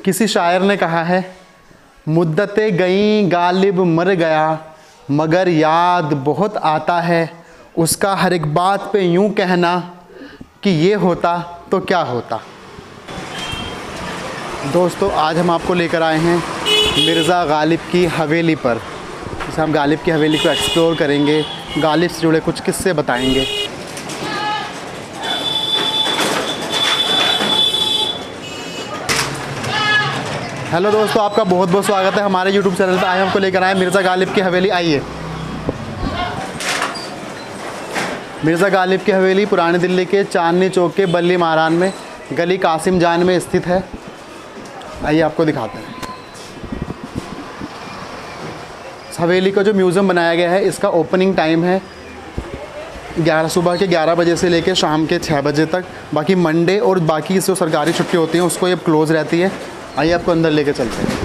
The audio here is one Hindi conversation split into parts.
किसी शायर ने कहा है, मुद्दतें गईं गालिब मर गया, मगर याद बहुत आता है उसका हर एक बात पे यूं कहना कि ये होता तो क्या होता। दोस्तों, आज हम आपको लेकर आए हैं मिर्ज़ा गालिब की हवेली पर। जैसे हम गालिब की हवेली को एक्सप्लोर करेंगे, गालिब से जुड़े कुछ किस्से बताएंगे। हेलो दोस्तों, आपका बहुत बहुत स्वागत है हमारे यूट्यूब चैनल पर। आज हमको लेकर आए मिर्ज़ा गालिब की हवेली। आइए, मिर्ज़ा गालिब की हवेली पुरानी दिल्ली के चांदनी चौक के बल्ली महारान में गली कासिम जान में स्थित है। आइए आपको दिखाते हैं। इस हवेली का जो म्यूज़ियम बनाया गया है, इसका ओपनिंग टाइम है सुबह के 11 बजे से लेकर शाम के 6 बजे तक। बाकी मंडे और बाकी जो सरकारी छुट्टी होती हैं उसको ये क्लोज़ रहती है। आइए आपको अंदर लेके चलते हैं।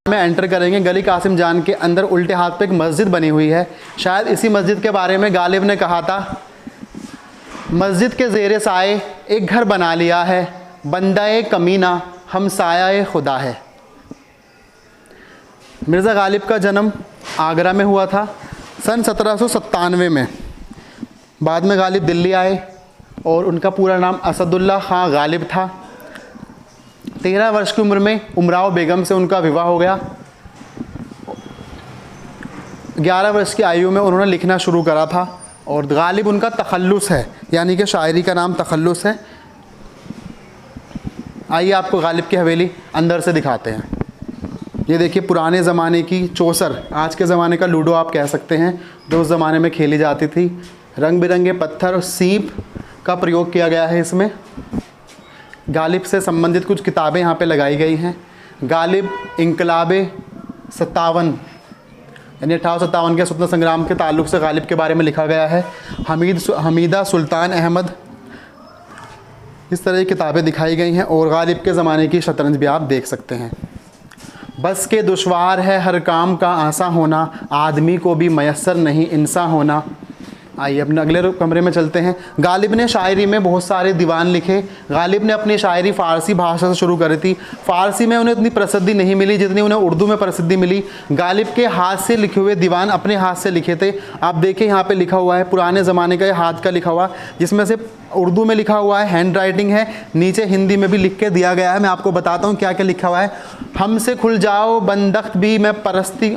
में एंटर करेंगे। गली कासिम जान के अंदर उल्टे हाथ पे एक मस्जिद बनी हुई है। शायद इसी मस्जिद के बारे में गालिब ने कहा था, मस्जिद के ज़ेरे साए एक घर बना लिया है, बंदाए कमीना हम साया खुदा है। मिर्ज़ा गालिब का जन्म आगरा में हुआ था सन 1797 में। बाद में गालिब दिल्ली आए और उनका पूरा नाम असदुल्ला खां गालिब था। 13 वर्ष की उम्र में उमराव बेगम से उनका विवाह हो गया। 11 वर्ष की आयु में उन्होंने लिखना शुरू करा था और गालिब उनका तखल्लुस है, यानी कि शायरी का नाम तखल्लुस है। आइए आपको गालिब की हवेली अंदर से दिखाते हैं। ये देखिए, पुराने ज़माने की चौसर, आज के ज़माने का लूडो आप कह सकते हैं, जो उस ज़माने में खेली जाती थी। रंग बिरंगे पत्थर और सीप का प्रयोग किया गया है इसमें। गालिब से संबंधित कुछ किताबें यहाँ पे लगाई गई हैं। गालिब इनकलाबे 57 यानी 1857 के स्वतंत्रता संग्राम के ताल्लुक़ से गालिब के बारे में लिखा गया है। हमीदा सुल्तान अहमद, इस तरह की किताबें दिखाई गई हैं। और गालिब के ज़माने की शतरंज भी आप देख सकते हैं। बस के दुश्वार है हर काम का आसान होना, आदमी को भी मयस्सर नहीं इंसान होना। आइए अपने अगले कमरे में चलते हैं। गालिब ने शायरी में बहुत सारे दीवान लिखे। गालिब ने अपनी शायरी फ़ारसी भाषा से शुरू करी थी। फ़ारसी में उन्हें इतनी प्रसिद्धि नहीं मिली जितनी उन्हें उर्दू में प्रसिद्धि मिली। गालिब के हाथ से लिखे हुए दीवान अपने हाथ से लिखे थे। आप देखिए, यहाँ पे लिखा हुआ है, पुराने ज़माने का ये हाथ का लिखा हुआ, जिसमें से उर्दू में लिखा हुआ है, हैंड राइटिंग है, नीचे हिंदी में भी लिख के दिया गया है। मैं आपको बताता हूँ क्या क्या लिखा हुआ है। हमसे खुल जाओ बंदख्त भी मैं परस्ती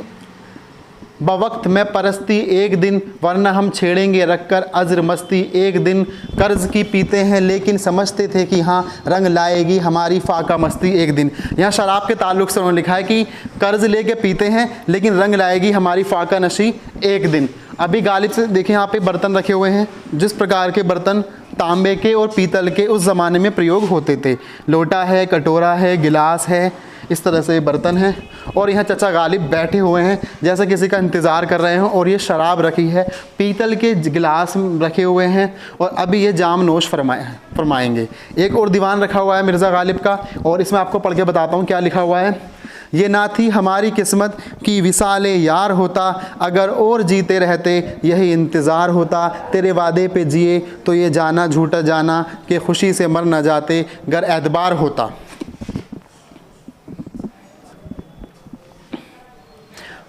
बवक्त में परस्ती एक दिन, वरना हम छेड़ेंगे रखकर अज़्र मस्ती एक दिन। कर्ज़ की पीते हैं लेकिन समझते थे कि हाँ रंग लाएगी हमारी फाका मस्ती एक दिन। यहाँ शराब के ताल्लुक़ से उन्होंने लिखा है कि कर्ज़ लेके पीते हैं लेकिन रंग लाएगी हमारी फाका नशी एक दिन। अभी गालिब से देखिए, यहाँ पे बर्तन रखे हुए हैं, जिस प्रकार के बर्तन तांबे के और पीतल के उस ज़माने में प्रयोग होते थे। लोटा है, कटोरा है, गिलास है, इस तरह से बर्तन हैं। और यहाँ चचा गालिब बैठे हुए हैं जैसे किसी का इंतज़ार कर रहे हों। और ये शराब रखी है, पीतल के गिलास रखे हुए हैं और अभी ये जाम नोश फरमाएंगे। एक और दीवान रखा हुआ है मिर्ज़ा गालिब का, और इसमें आपको पढ़ के बताता हूँ क्या लिखा हुआ है। ये ना थी हमारी किस्मत की विसाले यार होता, अगर और जीते रहते यही इंतज़ार होता। तेरे वादे पे जिए तो ये जाना झूठा जाना, कि खुशी से मर न जाते गर एतबार होता।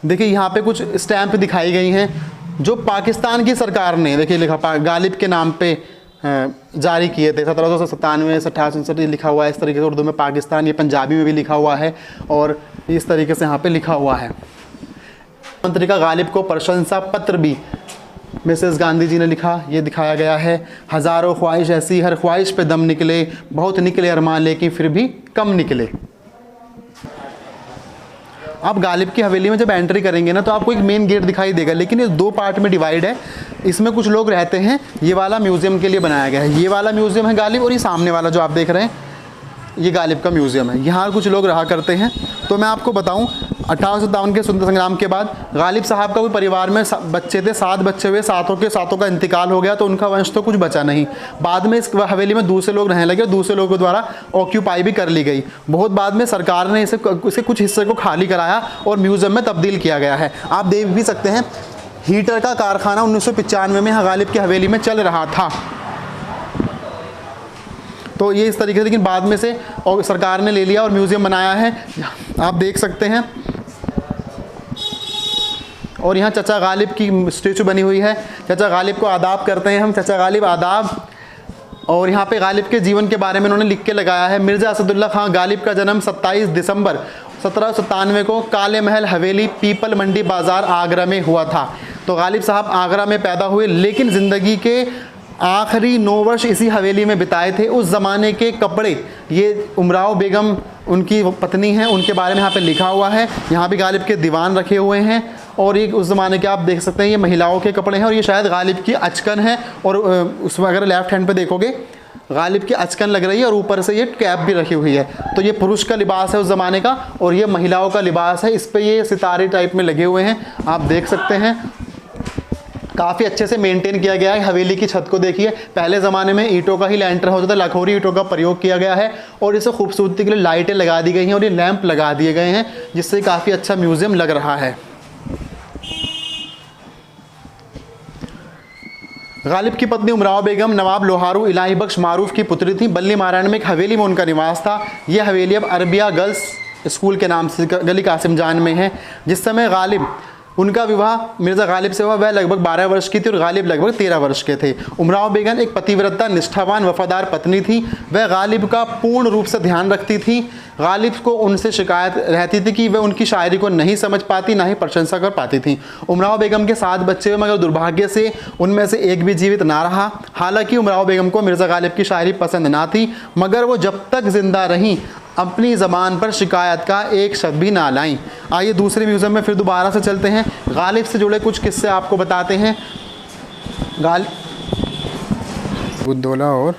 देखिए, यहाँ पे कुछ स्टैंप दिखाई गई हैं जो पाकिस्तान की सरकार ने, देखिए लिखा गालिब के नाम पे जारी किए थे। 1797 से 1869 लिखा हुआ है इस तरीके से उर्दू में पाकिस्तान। ये पंजाबी में भी लिखा हुआ है और इस तरीके से यहाँ पे लिखा हुआ है। मंत्री का गालिब को प्रशंसा पत्र भी मिसेस गांधी जी ने लिखा, ये दिखाया गया है। हज़ारों ख्वाहिश ऐसी हर ख्वाहिश पे दम निकले, बहुत निकले अरमान लेकिन फिर भी कम निकले। आप गालिब की हवेली में जब एंट्री करेंगे ना, तो आपको एक मेन गेट दिखाई देगा, लेकिन ये 2 पार्ट में डिवाइड है। इसमें कुछ लोग रहते हैं, ये वाला म्यूज़ियम के लिए बनाया गया है। ये वाला म्यूज़ियम है गालिब, और ये सामने वाला जो आप देख रहे हैं ये गालिब का म्यूज़ियम है। यहाँ कुछ लोग रहा करते हैं। तो मैं आपको बताऊँ, 1857 के स्वतंत्रता संग्राम के बाद गालिब साहब का कोई परिवार में बच्चे थे, 7 बच्चे हुए, सातों का इंतकाल हो गया, तो उनका वंश तो कुछ बचा नहीं। बाद में इस हवेली में दूसरे लोग रहने लगे और दूसरे लोगों द्वारा ऑक्यूपाई भी कर ली गई। बहुत बाद में सरकार ने इसके कुछ हिस्से को खाली कराया और म्यूज़ियम में तब्दील किया गया है। आप देख भी सकते हैं हीटर का कारखाना 1995 में यहाँ गालिब की हवेली में चल रहा था। तो ये इस तरीके से, लेकिन बाद में से और सरकार ने ले लिया और म्यूज़ियम बनाया है, आप देख सकते हैं। और यहाँ चचा गालिब की स्टेचू बनी हुई है। चचा गालिब को आदाब करते हैं हम, चचा गालिब आदाब। और यहाँ पे गालिब के जीवन के बारे में उन्होंने लिख के लगाया है। मिर्ज़ा असदुल्ला खां गालिब का जन्म 27 दिसंबर 1797 को काले महल हवेली पीपल मंडी बाज़ार आगरा में हुआ था। तो गालिब साहब आगरा में पैदा हुए, लेकिन ज़िंदगी के आखिरी 9 वर्ष इसी हवेली में बिताए थे। उस ज़माने के कपड़े, ये उमराव बेगम उनकी पत्नी हैं, उनके बारे में यहाँ पे लिखा हुआ है। यहाँ भी गालिब के दीवान रखे हुए हैं। और ये उस ज़माने के आप देख सकते हैं, ये महिलाओं के कपड़े हैं। और ये शायद गालिब की अचकन है। और उसमें अगर लेफ़्ट हैंड पे देखोगे गालिब की अचकन लग रही है और ऊपर से ये कैप भी रखी हुई है। तो ये पुरुष का लिबास है उस ज़माने का, और ये महिलाओं का लिबास है। इस पर ये सितारे टाइप में लगे हुए हैं, आप देख सकते हैं। काफ़ी अच्छे से मेंटेन किया गया है। हवेली की छत को देखिए, पहले ज़माने में ईंटों का ही लैंटर होता था, लखोरी ईंटों का प्रयोग किया गया है। और इसे खूबसूरती के लिए लाइटें लगा दी गई हैं और ये लैंप लगा दिए गए हैं, जिससे काफ़ी अच्छा म्यूज़ियम लग रहा है। गालिब की पत्नी उमराव बेगम नवाब लोहारू इलाही बख्श मारूफ की पुत्री थी। बल्ली मारायण में एक हवेली में उनका निवास था। यह हवेली अब अरबिया गर्ल्स स्कूल के नाम से गली कासिम जान में है। जिस समय गालिब उनका विवाह मिर्ज़ा गालिब से हुआ, वह लगभग 12 वर्ष की थी और गालिब लगभग 13 वर्ष के थे। उमराव बेगम एक पतिव्रता, निष्ठावान, वफादार पत्नी थी। वह गालिब का पूर्ण रूप से ध्यान रखती थी। गालिब को उनसे शिकायत रहती थी कि वह उनकी शायरी को नहीं समझ पाती, ना ही प्रशंसा कर पाती थी। उमराव बेगम के 7 बच्चे हुए, मगर दुर्भाग्य से उनमें से एक भी जीवित ना रहा। हालांकि उमराव बेगम को मिर्ज़ा गालिब की शायरी पसंद ना थी, मगर वो जब तक जिंदा रहीं अपनी ज़बान पर शिकायत का एक शब्द भी ना लाईं। आइए दूसरे म्यूज़ियम में फिर दोबारा से चलते हैं। गालिब से जुड़े कुछ किस्से आपको बताते हैं। बुद्दौला और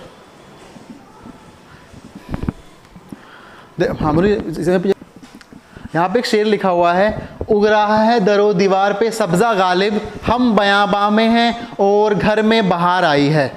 यहाँ पे एक शेर लिखा हुआ है, उग रहा है दरो दीवार पे सब्ज़ा गालिब, हम बयाबां में हैं और घर में बहार आई है।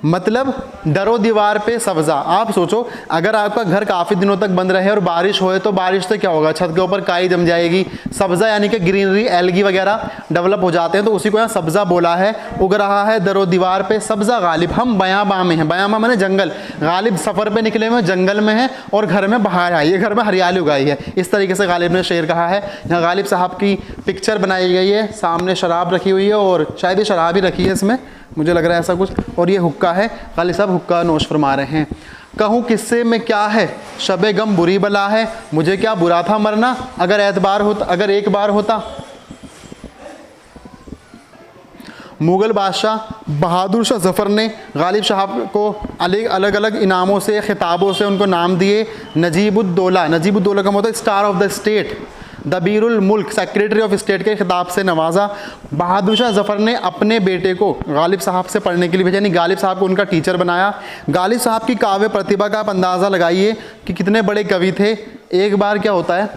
मतलब दरो दीवार पे सब्ज़ा। आप सोचो, अगर आपका घर काफ़ी दिनों तक बंद रहे और बारिश होए तो बारिश से क्या होगा, छत के ऊपर काई जम जाएगी। सब्ज़ा यानी कि ग्रीनरी, एल्गी वगैरह डेवलप हो जाते हैं, तो उसी को यहाँ सब्ज़ा बोला है। उग रहा है दरो दीवार पे सब्ज़ा गालिब, हम बयाबां में हैं। बयाबां माने जंगल। गालिब सफ़र पे निकले हुए जंगल में है और घर में बहार आई है, घर में हरियाली उगाई है। इस तरीके से गालिब ने शेर कहा है। यहाँ गालिब साहब की पिक्चर बनाई गई है, सामने शराब रखी हुई है और शायद ये शराब ही रखी है इसमें, मुझे लग रहा है ऐसा कुछ। और ये हुक्का है, गालिब साहब हुक्का नोश फरमा रहे हैं। कहूँ किस्से में क्या है, शबे गम बुरी बला है, मुझे क्या बुरा था मरना, अगर एक बार होता। मुग़ल बादशाह बहादुर शाह ज़फ़र ने गालिब साहब को अलग अलग इनामों से, खिताबों से उनको नाम दिए। नजीबुद्दौला, नजीबुद्दौला का मतलब स्टार ऑफ द स्टेट, दबीरुल मुल्क, सेक्रेटरी ऑफ स्टेट के खिताब से नवाजा। बहादुर शाह ज़फ़र ने अपने बेटे को गालिब साहब से पढ़ने के लिए भेजा, यानी गालिब साहब को उनका टीचर बनाया। गालिब साहब की काव्य प्रतिभा का आप अंदाज़ा लगाइए कि कितने बड़े कवि थे। एक बार क्या होता है,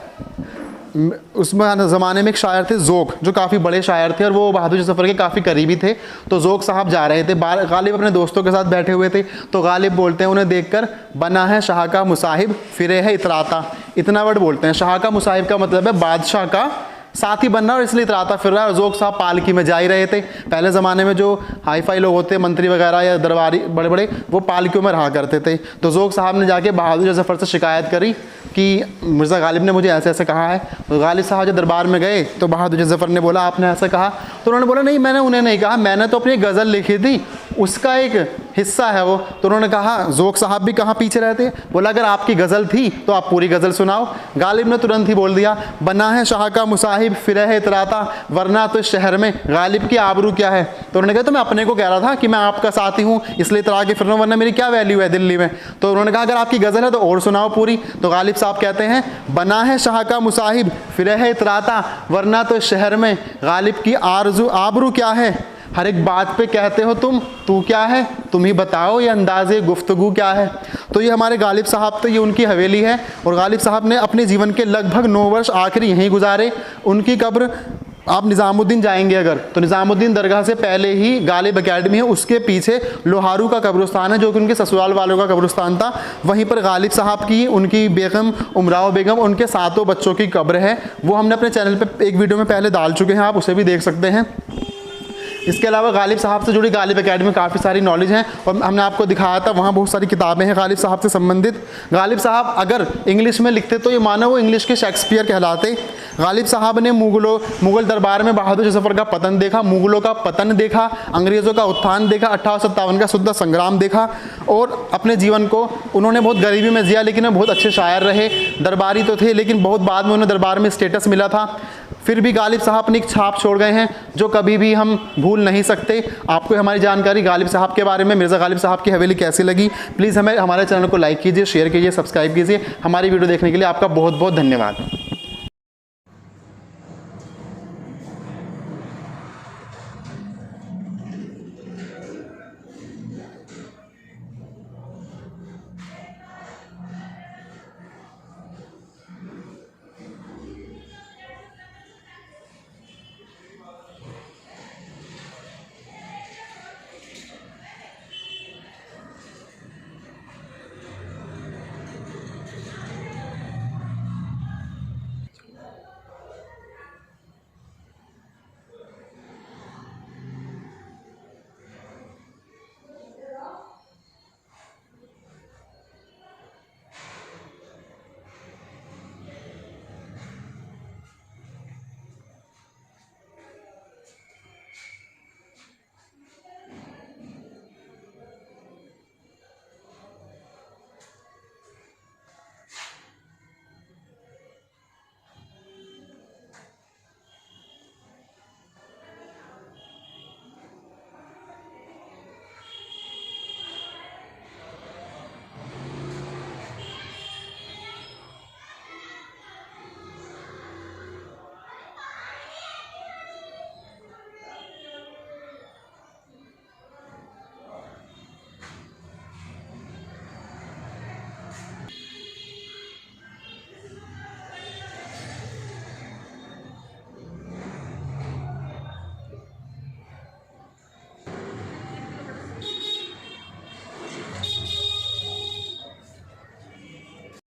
उसमें ज़माने में एक शायर थे ज़ोक, जो काफ़ी बड़े शायर थे और वो बहादुर ज़फ़र के काफ़ी करीबी थे। तो ज़ोक साहब जा रहे थे, गालिब अपने दोस्तों के साथ बैठे हुए थे, तो गालिब बोलते हैं उन्हें देखकर, बना है शाह का मुसाहिब फिरे है इतराता। इतना वर्ड बोलते हैं। शाह का मुसाहिब का मतलब है बादशाह का साथी बनना, और इसलिए इतराता फिर रहा है। और ज़ोक साहब पालकी में जा ही रहे थे। पहले ज़माने में जो हाई फाई लोग होते, मंत्री वगैरह या दरबारी बड़े बड़े, वो पालकियों में रहा करते थे। तो ज़ोक साहब ने जाके बहादुर ज़फ़र से शिकायत करी कि मिर्ज़ा गालिब ने मुझे ऐसे ऐसे कहा है। तो गालिब साहब जब दरबार में गए तो बहादुर ज़फ़र ने बोला, आपने ऐसा कहा? तो उन्होंने बोला, नहीं, मैंने उन्हें नहीं कहा, मैंने तो अपनी गज़ल लिखी थी, उसका एक हिस्सा है वो। तो उन्होंने कहा, ज़ोक साहब भी कहाँ पीछे रहते? बोला, अगर आपकी गज़ल थी तो आप पूरी गज़ल सुनाओ। गालिब ने तुरंत ही बोल दिया, बना है शाह का मुसाहिब फिर है इतराता, वरना तो इस शहर में गालिब की आबरू क्या है। तो उन्होंने कहा, तो मैं अपने को कह रहा था कि मैं आपका साथी हूँ, इसलिए इतरा के फिर रहा हूँ, वरना मेरी क्या वैल्यू है दिल्ली में। तो उन्होंने कहा, अगर आपकी गज़ल है तो और सुनाओ पूरी। तो गालिब साहब कहते हैं, बना है शाह का मुसाहिब फिर है इतराता, वरना तो इस शहर में गालिब की आबरू क्या है। हर एक बात पे कहते हो तुम, तू क्या है, तुम ही बताओ, ये अंदाज़े गुफ्तगू क्या है। तो ये हमारे गालिब साहब, तो ये उनकी हवेली है। और गालिब साहब ने अपने जीवन के लगभग 9 वर्ष आखिरी यहीं गुजारे। उनकी कब्र, आप निज़ामुद्दीन जाएंगे अगर, तो निज़ामुद्दीन दरगाह से पहले ही गालिब एकेडमी है, उसके पीछे लोहारू का कब्रिस्तान है, जो कि उनके ससुराल वालों का कब्रिस्तान था। वहीं पर गालिब साहब की, उनकी बेगम उमराव बेगम, उनके 7 बच्चों की कब्र है। वो हमने अपने चैनल पे एक वीडियो में पहले डाल चुके हैं, आप उसे भी देख सकते हैं। इसके अलावा गालिब साहब से जुड़ी गालिब एकेडमी काफ़ी सारी नॉलेज है और हमने आपको दिखाया था, वहाँ बहुत सारी किताबें हैं गालिब साहब से संबंधित। गालिब साहब अगर इंग्लिश में लिखते तो ये मानो वो इंग्लिश के शेक्सपियर कहलाते। गालिब साहब ने मुगल दरबार में बहादुर जफर का पतन देखा, मुगलों का पतन देखा, अंग्रेज़ों का उत्थान देखा, 1857 का स्वतंत्रता संग्राम देखा और अपने जीवन को उन्होंने बहुत गरीबी में जिया, लेकिन वो बहुत अच्छे शायर रहे। दरबारी तो थे लेकिन बहुत बाद में उन्हें दरबार में स्टेटस मिला था। फिर भी गालिब साहब अपनी एक छाप छोड़ गए हैं जो कभी भी हम भूल नहीं सकते। आपको हमारी जानकारी गालिब साहब के बारे में, मिर्ज़ा गालिब साहब की हवेली कैसी लगी, प्लीज़ हमारे चैनल को लाइक कीजिए, शेयर कीजिए, सब्सक्राइब कीजिए। हमारी वीडियो देखने के लिए आपका बहुत बहुत धन्यवाद।